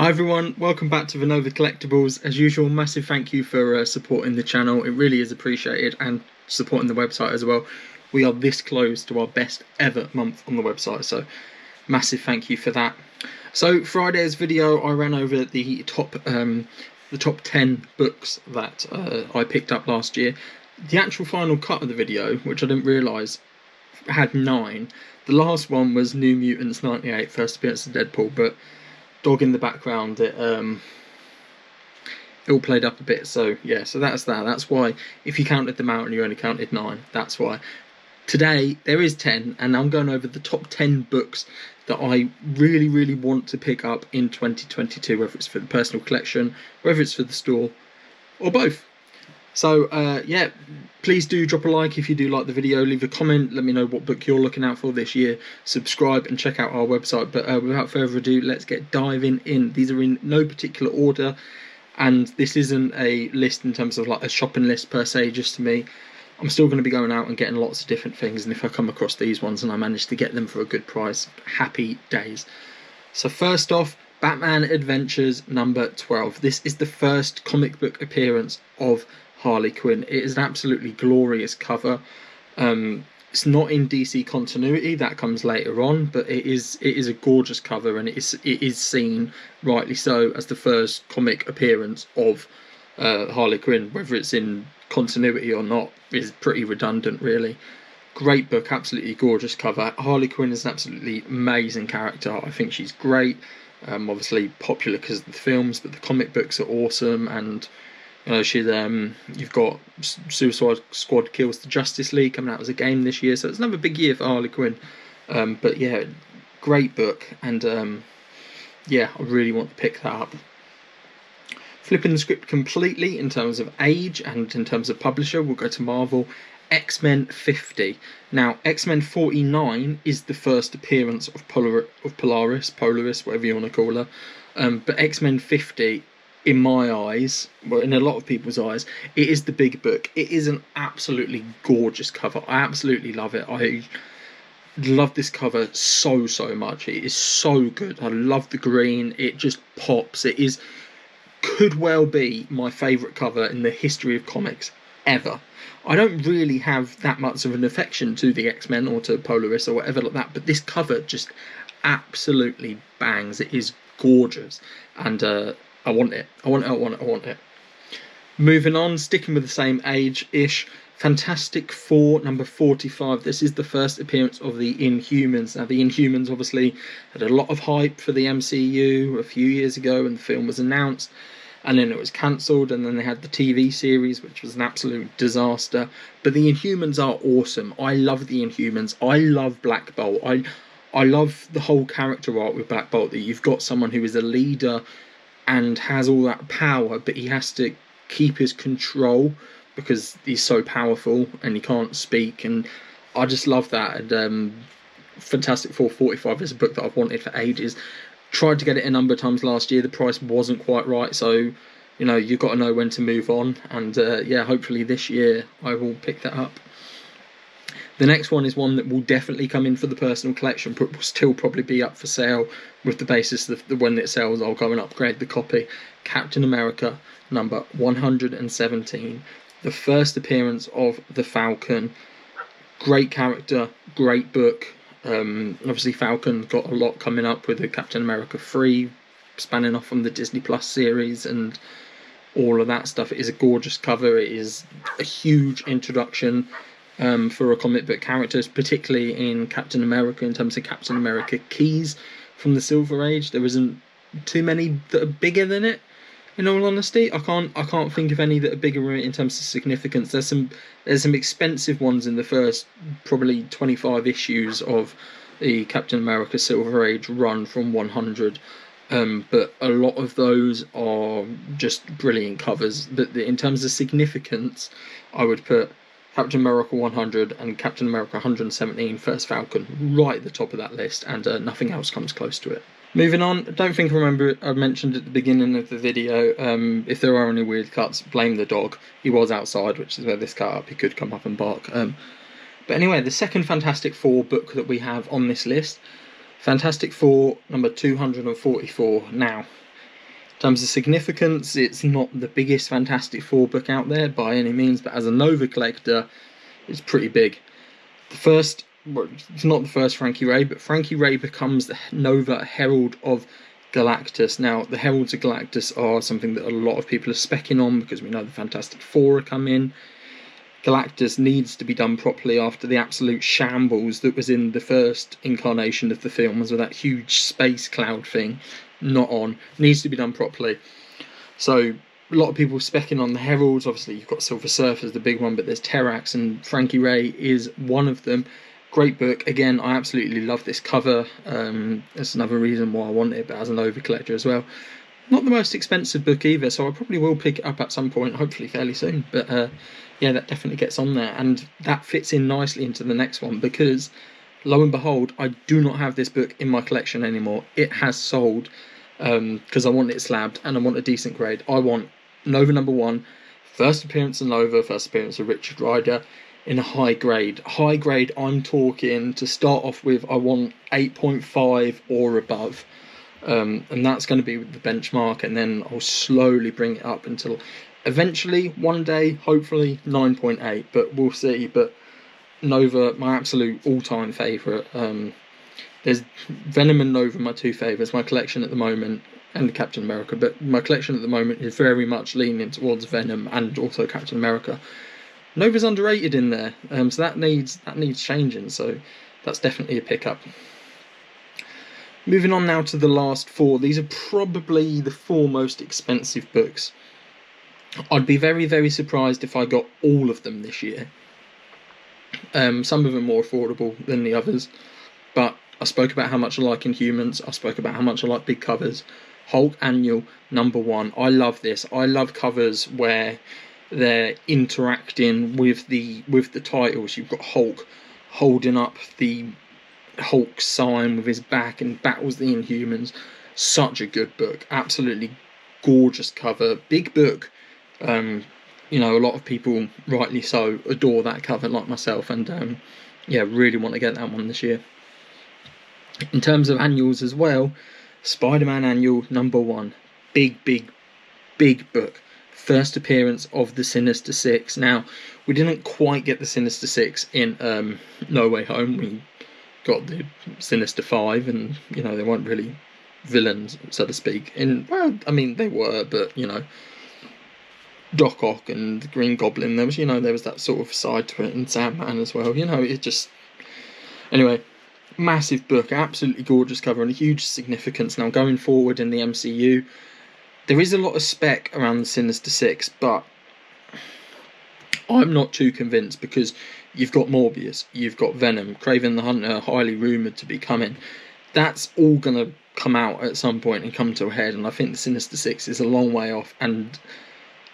Hi everyone, welcome back to Vinova Collectibles. As usual, massive thank you for supporting the channel. It really is appreciated, and supporting the website as well. We are this close to our best ever month on the website, so massive thank you for that. So Friday's video, I ran over the top 10 books that I picked up last year. The actual final cut of the video, which I didn't realise, had 9. The last one was New Mutants 98, first appearance of Deadpool, but dog in the background, it all played up a bit. So yeah, so that's that. That's why, if you counted them out and you only counted 9, that's why. Today there is 10, and I'm going over the top 10 books that I really want to pick up in 2022, whether it's for the personal collection, whether it's for the store, or both. So yeah, please do drop a like if you do like the video, leave a comment, let me know what book you're looking out for this year, subscribe and check out our website. But without further ado, let's get diving in. These are in no particular order, and this isn't a list in terms of like a shopping list per se, just to me. I'm still going to be going out and getting lots of different things, and if I come across these ones and I manage to get them for a good price, happy days. So first off, Batman Adventures number 12. This is the first comic book appearance of Harley Quinn. It is an absolutely glorious cover. It's not in DC continuity, that comes later on, but it is a gorgeous cover, and it is seen, rightly so, as the first comic appearance of Harley Quinn. Whether it's in continuity or not is pretty redundant, really. Great book, absolutely gorgeous cover. Harley Quinn is an absolutely amazing character. I think she's great. Obviously popular because of the films, but the comic books are awesome. And you know, she's you've got Suicide Squad Kills the Justice League coming out as a game this year, so it's another big year for Harley Quinn. But yeah, great book, and yeah, I really want to pick that up. Flipping the script completely in terms of age and in terms of publisher, we'll go to Marvel. X-Men 50. Now, X-Men 49 is the first appearance of Polaris, whatever you want to call her. But X-Men 50, in my eyes, well, in a lot of people's eyes, it is the big book. It is an absolutely gorgeous cover. I absolutely love it. I love this cover so much. It is so good. I love the green. It just pops. It could well be my favourite cover in the history of comics ever. I don't really have that much of an affection to the X-Men or to Polaris or whatever like that, but this cover just absolutely bangs. It is gorgeous, and I want it. I want it. Moving on, sticking with the same age-ish, Fantastic Four number 45. This is the first appearance of the Inhumans. Now, the Inhumans obviously had a lot of hype for the MCU a few years ago when the film was announced, and then it was cancelled, and then they had the TV series, which was an absolute disaster. But the Inhumans are awesome. I love the Inhumans. I love Black Bolt. I love the whole character art with Black Bolt, that you've got someone who is a leader and has all that power, but he has to keep his control because he's so powerful and he can't speak, and I just love that. And Fantastic Four 45 is a book that I've wanted for ages. Tried to get it a number of times last year. The price wasn't quite right, so you know, you've got to know when to move on. And yeah, hopefully this year I will pick that up. The next one is one that will definitely come in for the personal collection, but will still probably be up for sale, with the basis that when it sells I'll go and upgrade the copy. Captain America number 117. The first appearance of the Falcon. Great character, great book. Obviously Falcon got a lot coming up with the Captain America 3, spanning off from the Disney Plus series and all of that stuff. It is a gorgeous cover. It is a huge introduction for a comic book characters, particularly in Captain America, in terms of Captain America keys from the Silver Age. There isn't too many that are bigger than it, in all honesty. I can't think of any that are bigger in terms of significance. There's some expensive ones in the first probably 25 issues of the Captain America Silver Age run from 100, but a lot of those are just brilliant covers. But in terms of significance, I would put Captain America 100 and Captain America 117 First Falcon right at the top of that list, and nothing else comes close to it. Moving on, I don't think I remember I mentioned at the beginning of the video, if there are any weird cuts, blame the dog. He was outside, which is where this cut up, he could come up and bark. But anyway, the second Fantastic Four book that we have on this list, Fantastic Four number 244. Now, In terms of significance, it's not the biggest Fantastic Four book out there by any means, but as a Nova collector, it's pretty big. The first, well, it's not the first Frankie Ray, but Frankie Ray becomes the Nova Herald of Galactus. Now, the Heralds of Galactus are something that a lot of people are specking on because we know the Fantastic Four are coming. Galactus needs to be done properly after the absolute shambles that was in the first incarnation of the films with that huge space cloud thing. Not on. Needs to be done properly. So a lot of people specking on the Heralds. Obviously you've got Silver Surfer as the big one, but there's Terrax, and Frankie Ray is one of them. Great book. Again, I absolutely love this cover. That's another reason why I want it, but as an over collector as well. Not the most expensive book either, so I probably will pick it up at some point, hopefully fairly soon. But yeah, that definitely gets on there, and that fits in nicely into the next one because, lo and behold, I do not have this book in my collection anymore. It has sold because I want it slabbed and I want a decent grade. I want Nova #1, first appearance of Nova, first appearance of Richard Rider, in a high grade. High grade, I'm talking, to start off with, I want 8.5 or above. And that's going to be the benchmark, and then I'll slowly bring it up until eventually one day, hopefully 9.8, but we'll see. But Nova, my absolute all-time favourite. There's Venom and Nova, my two favourites. My collection at the moment, and Captain America, but my collection at the moment is very much leaning towards Venom and also Captain America. Nova's underrated in there, so that needs changing, so that's definitely a pickup. Moving on now to the last four. These are probably the four most expensive books. I'd be very, very surprised if I got all of them this year. Some of them more affordable than the others, but I spoke about how much I like Inhumans. I spoke about how much I like big covers. Hulk Annual #1. I love this. I love covers where they're interacting with the titles. You've got Hulk holding up the Hulk sign with his back and battles the Inhumans. Such a good book. Absolutely gorgeous cover. Big book. You know, a lot of people, rightly so, adore that cover like myself, and yeah, really want to get that one this year. In terms of annuals as well, SpiderMan Annual #1. Big book. First appearance of the Sinister Six. Now, we didn't quite get the Sinister Six in No Way Home. We got the Sinister Five, and you know, they weren't really villains, so to speak. Well, I mean, they were, but you know, Doc Ock and the Green Goblin, there was that sort of side to it, and Sandman as well. You know, it just, anyway, massive book, absolutely gorgeous cover, and a huge significance now going forward in the MCU. There is a lot of spec around the Sinister Six, but I'm not too convinced, because you've got Morbius, you've got Venom, Kraven the Hunter, highly rumoured to be coming. That's all going to come out at some point and come to a head, and I think the Sinister Six is a long way off, and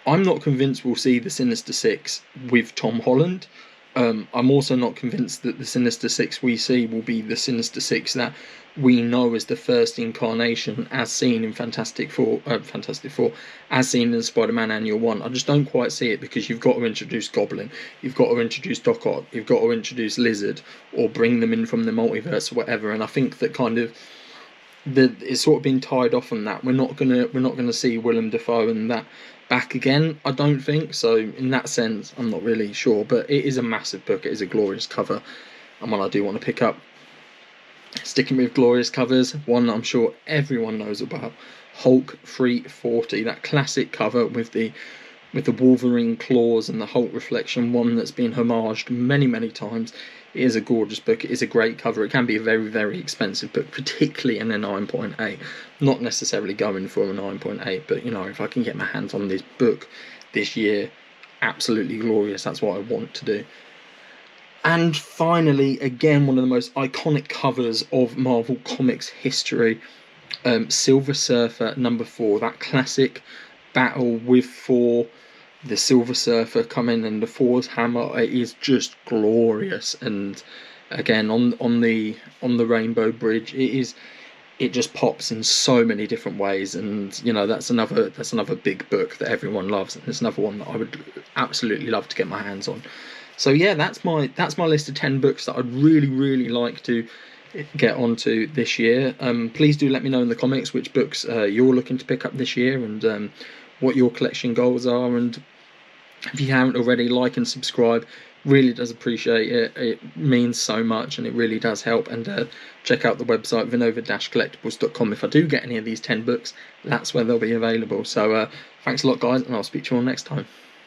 I'm not convinced we'll see the Sinister Six with Tom Holland. I'm also not convinced that the Sinister Six we see will be the Sinister Six that we know as the first incarnation, as seen in Fantastic Four, as seen in Spider-Man Annual 1. I just don't quite see it, because you've got to introduce Goblin, you've got to introduce Doc Ock, you've got to introduce Lizard, or bring them in from the multiverse or whatever. And I think that kind of it's sort of been tied off on that. We're not gonna see Willem Dafoe and that back again, I don't think. So in that sense, I'm not really sure, but it is a massive book. It is a glorious cover, and one I do want to pick up. Sticking with glorious covers, one I'm sure everyone knows about, Hulk 340, that classic cover with the Wolverine claws and the Hulk reflection, one that's been homaged many times. It is a gorgeous book. It is a great cover. It can be a very, very expensive book, particularly in a 9.8. Not necessarily going for a 9.8, but you know, if I can get my hands on this book this year, absolutely glorious. That's what I want to do. And finally, again, one of the most iconic covers of Marvel Comics history, Silver Surfer #4, that classic battle with Thor, the Silver Surfer coming and the Thor's hammer. It is just glorious, and again on the Rainbow Bridge, it just pops in so many different ways, and you know, that's another big book that everyone loves, and it's another one that I would absolutely love to get my hands on. So yeah, that's my list of 10 books that I'd really like to get onto this year. Please do let me know in the comments which books you're looking to pick up this year, and what your collection goals are. And if you haven't already, like and subscribe. Really does appreciate it. It means so much, and it really does help. And check out the website vinova-collectibles.com. If I do get any of these 10 books, that's where they'll be available. So thanks a lot, guys, and I'll speak to you all next time.